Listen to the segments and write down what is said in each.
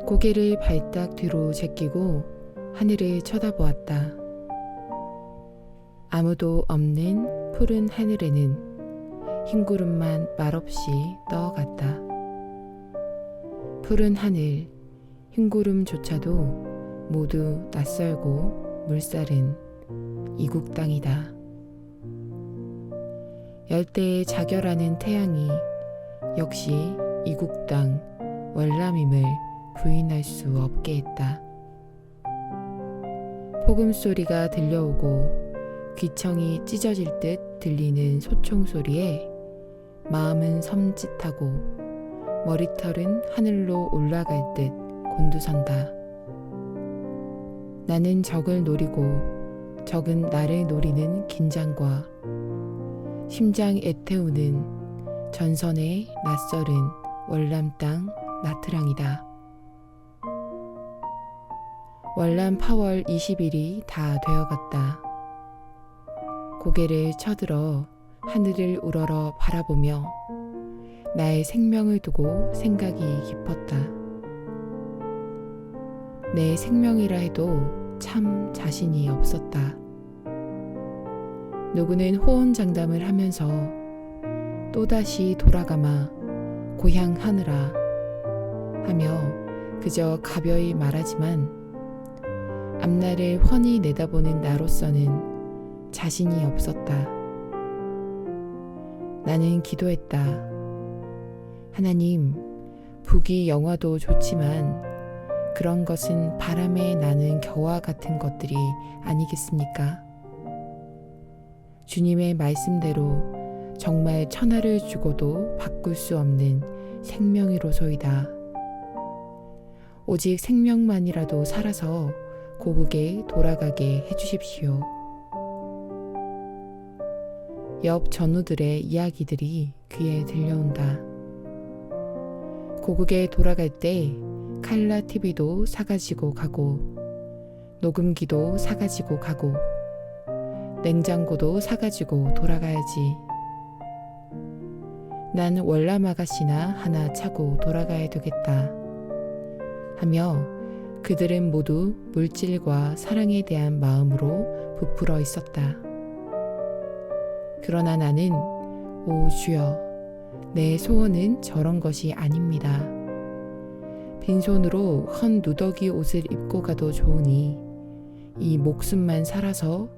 고개를 발딱 뒤로 제끼고 하늘을 쳐다보았다. 아무도 없는 푸른 하늘에는 흰 구름만 말없이 떠갔다. 푸른 하늘, 흰 구름조차도 모두 낯설고 물살은 이국 땅이다. 열대에 자결하는 태양이 역시 이국 땅 월남임을 부인할 수 없게 했다. 폭음 소리가 들려오고 귀청이 찢어질 듯 들리는 소총 소리에 마음은 섬찟하고 머리털은 하늘로 올라갈 듯 곤두선다. 나는 적을 노리고 적은 나를 노리는 긴장과 심장 애태우는 전선의 낯설은 월남 땅 나트랑이다. 월남 8월 20일이 다 되어갔다. 고개를 쳐들어 하늘을 우러러 바라보며 나의 생명을 두고 생각이 깊었다. 내 생명이라 해도 참 자신이 없었다. 누구는 호언장담을 하면서 또다시 돌아가마 고향 하느라 하며 그저 가벼이 말하지만 앞날을 훤히 내다보는 나로서는 자신이 없었다. 나는 기도했다. 하나님, 북이 영화도 좋지만 그런 것은 바람에 나는 겨와 같은 것들이 아니겠습니까? 주님의 말씀대로 정말 천하를 주고도 바꿀 수 없는 생명이로소이다. 오직 생명만이라도 살아서 고국에 돌아가게 해주십시오. 옆 전우들의 이야기들이 귀에 들려온다. 고국에 돌아갈 때 칼라 TV도 사가지고 가고 녹음기도 사가지고 가고 냉장고도 사가지고 돌아가야지. 난 월남 아가씨나 하나 차고 돌아가야 되겠다. 하며 그들은 모두 물질과 사랑에 대한 마음으로 부풀어 있었다. 그러나 나는 오 주여, 내 소원은 저런 것이 아닙니다. 빈손으로 헌 누더기 옷을 입고 가도 좋으니 이 목숨만 살아서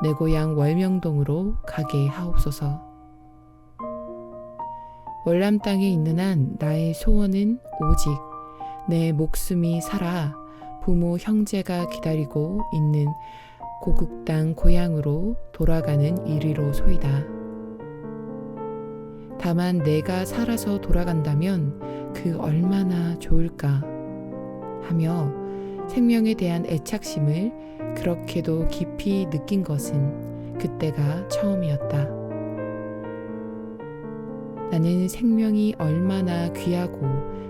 내 고향 월명동으로 가게 하옵소서. 월남 땅에 있는 한 나의 소원은 오직 내 목숨이 살아 부모 형제가 기다리고 있는 고국 땅 고향으로 돌아가는 일이로소이다. 다만 내가 살아서 돌아간다면 그 얼마나 좋을까 하며 생명에 대한 애착심을 그렇게도 깊이 느낀 것은 그때가 처음이었다. 나는 생명이 얼마나 귀하고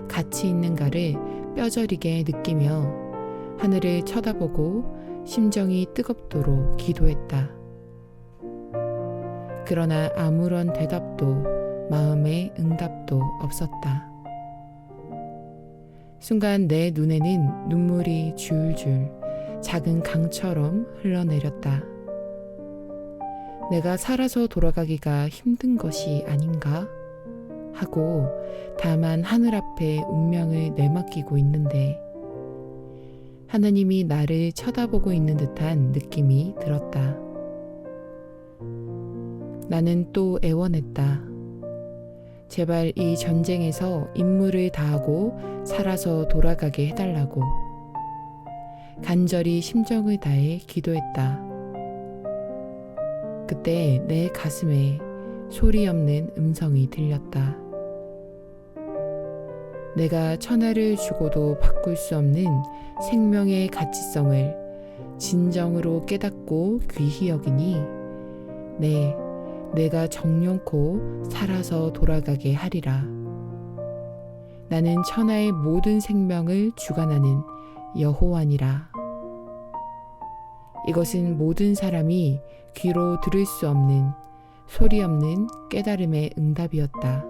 가치 있는가를 뼈저리게 느끼며 하늘을 쳐다보고 심정이 뜨겁도록 기도했다. 그러나 아무런 대답도 마음의 응답도 없었다. 순간 내 눈에는 눈물이 줄줄 작은 강처럼 흘러내렸다. 내가 살아서 돌아가기가 힘든 것이 아닌가? 하고 다만 하늘 앞에 운명을 내맡기고 있는데 하나님이 나를 쳐다보고 있는 듯한 느낌이 들었다. 나는 또 애원했다. 제발 이 전쟁에서 임무를 다하고 살아서 돌아가게 해달라고. 간절히 심정을 다해 기도했다. 그때 내 가슴에 소리 없는 음성이 들렸다. 내가 천하를 주고도 바꿀 수 없는 생명의 가치성을 진정으로 깨닫고 귀히 여기니 내가 정령코 살아서 돌아가게 하리라. 나는 천하의 모든 생명을 주관하는 여호와니라. 이것은 모든 사람이 귀로 들을 수 없는 소리 없는 깨달음의 응답이었다.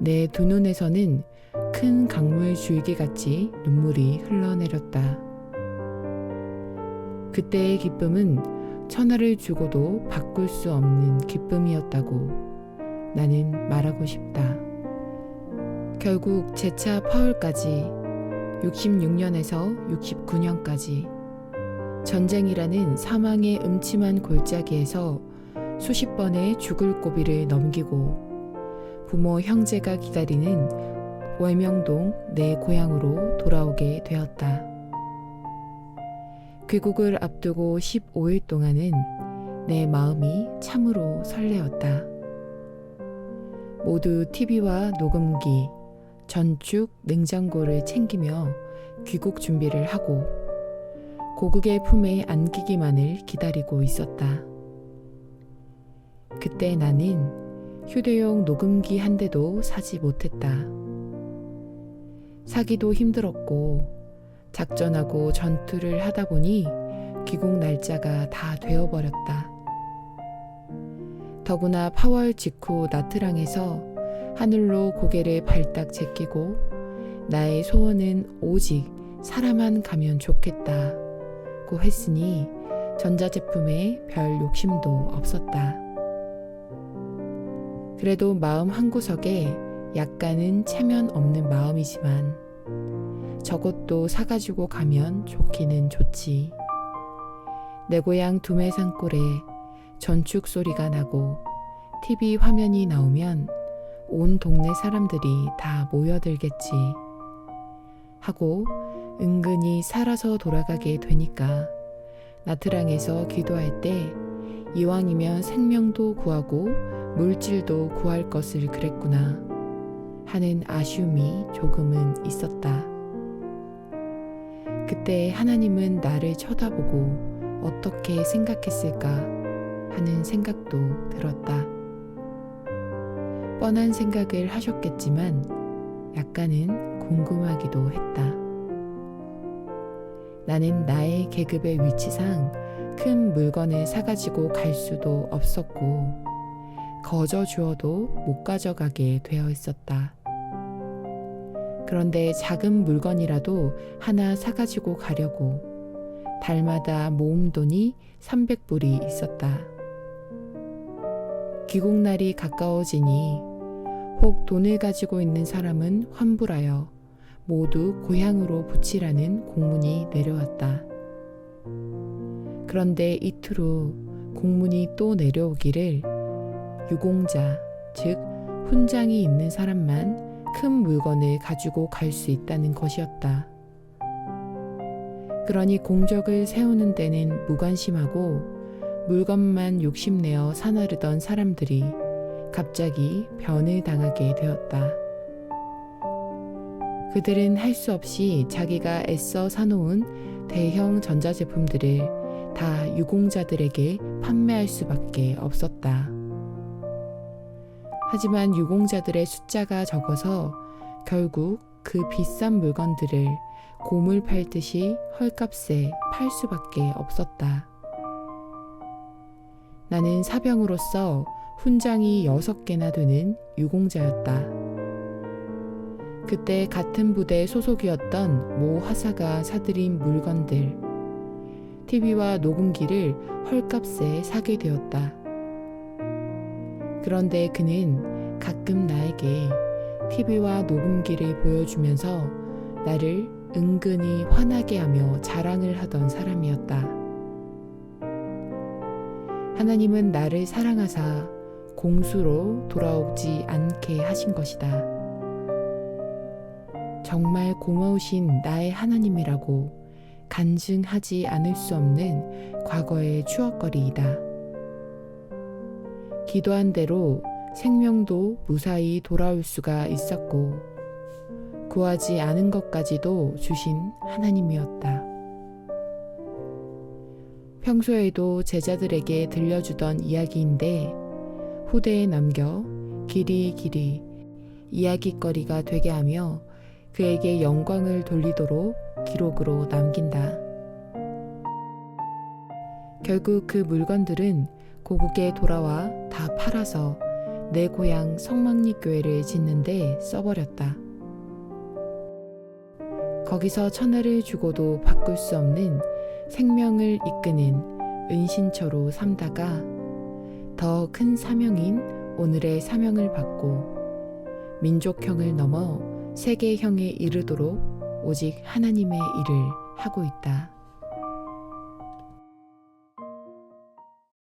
내 두 눈에서는 큰 강물 줄기같이 눈물이 흘러내렸다. 그때의 기쁨은 천하를 주고도 바꿀 수 없는 기쁨이었다고 나는 말하고 싶다. 결국 제차 파월까지 66년에서 69년까지 전쟁이라는 사망의 음침한 골짜기에서 수십 번의 죽을 고비를 넘기고 부모 형제가 기다리는 월명동 내 고향으로 돌아오게 되었다. 귀국을 앞두고 15일 동안은 내 마음이 참으로 설레었다. 모두 TV와 녹음기, 전축, 냉장고를 챙기며 귀국 준비를 하고 고국의 품에 안기기만을 기다리고 있었다. 그때 나는 휴대용 녹음기 한 대도 사지 못했다. 사기도 힘들었고 작전하고 전투를 하다 보니 귀국 날짜가 다 되어버렸다. 더구나 파월 직후 나트랑에서 하늘로 고개를 발딱 제끼고 나의 소원은 오직 살아만 가면 좋겠다고 했으니 전자제품에 별 욕심도 없었다. 그래도 마음 한구석에 약간은 체면 없는 마음이지만 저것도 사가지고 가면 좋기는 좋지. 내 고향 두메산골에 전축 소리가 나고 TV 화면이 나오면 온 동네 사람들이 다 모여들겠지 하고 은근히 살아서 돌아가게 되니까 나트랑에서 기도할 때 이왕이면 생명도 구하고 물질도 구할 것을 그랬구나 하는 아쉬움이 조금은 있었다. 그때 하나님은 나를 쳐다보고 어떻게 생각했을까 하는 생각도 들었다. 뻔한 생각을 하셨겠지만 약간은 궁금하기도 했다. 나는 나의 계급의 위치상 큰 물건을 사가지고 갈 수도 없었고 거저 주어도 못 가져가게 되어 있었다. 그런데 작은 물건이라도 하나 사가지고 가려고 달마다 모은 돈이 300불이 있었다. 귀국날이 가까워지니 혹 돈을 가지고 있는 사람은 환불하여 모두 고향으로 부치라는 공문이 내려왔다. 그런데 이틀 후 공문이 또 내려오기를 유공자, 즉 훈장이 있는 사람만 큰 물건을 가지고 갈 수 있다는 것이었다. 그러니 공적을 세우는 데는 무관심하고 물건만 욕심내어 사나르던 사람들이 갑자기 변을 당하게 되었다. 그들은 할 수 없이 자기가 애써 사놓은 대형 전자제품들을 다 유공자들에게 판매할 수밖에 없었다. 하지만 유공자들의 숫자가 적어서 결국 그 비싼 물건들을 고물 팔듯이 헐값에 팔 수밖에 없었다. 나는 사병으로서 훈장이 6개나 되는 유공자였다. 그때 같은 부대 소속이었던 모 하사가 사들인 물건들, TV와 녹음기를 헐값에 사게 되었다. 그런데 그는 가끔 나에게 TV와 녹음기를 보여주면서 나를 은근히 화나게 하며 자랑을 하던 사람이었다. 하나님은 나를 사랑하사 공수로 돌아오지 않게 하신 것이다. 정말 고마우신 나의 하나님이라고 간증하지 않을 수 없는 과거의 추억거리이다. 기도한 대로 생명도 무사히 돌아올 수가 있었고 구하지 않은 것까지도 주신 하나님이었다. 평소에도 제자들에게 들려주던 이야기인데 후대에 남겨 길이 이야깃거리가 되게 하며 그에게 영광을 돌리도록 기록으로 남긴다. 결국 그 물건들은 고국에 돌아와 다 팔아서 내 고향 성막리 교회를 짓는데 써버렸다. 거기서 천하를 주고도 바꿀 수 없는 생명을 이끄는 은신처로 삼다가 더 큰 사명인 오늘의 사명을 받고 민족형을 넘어 세계형에 이르도록 오직 하나님의 일을 하고 있다.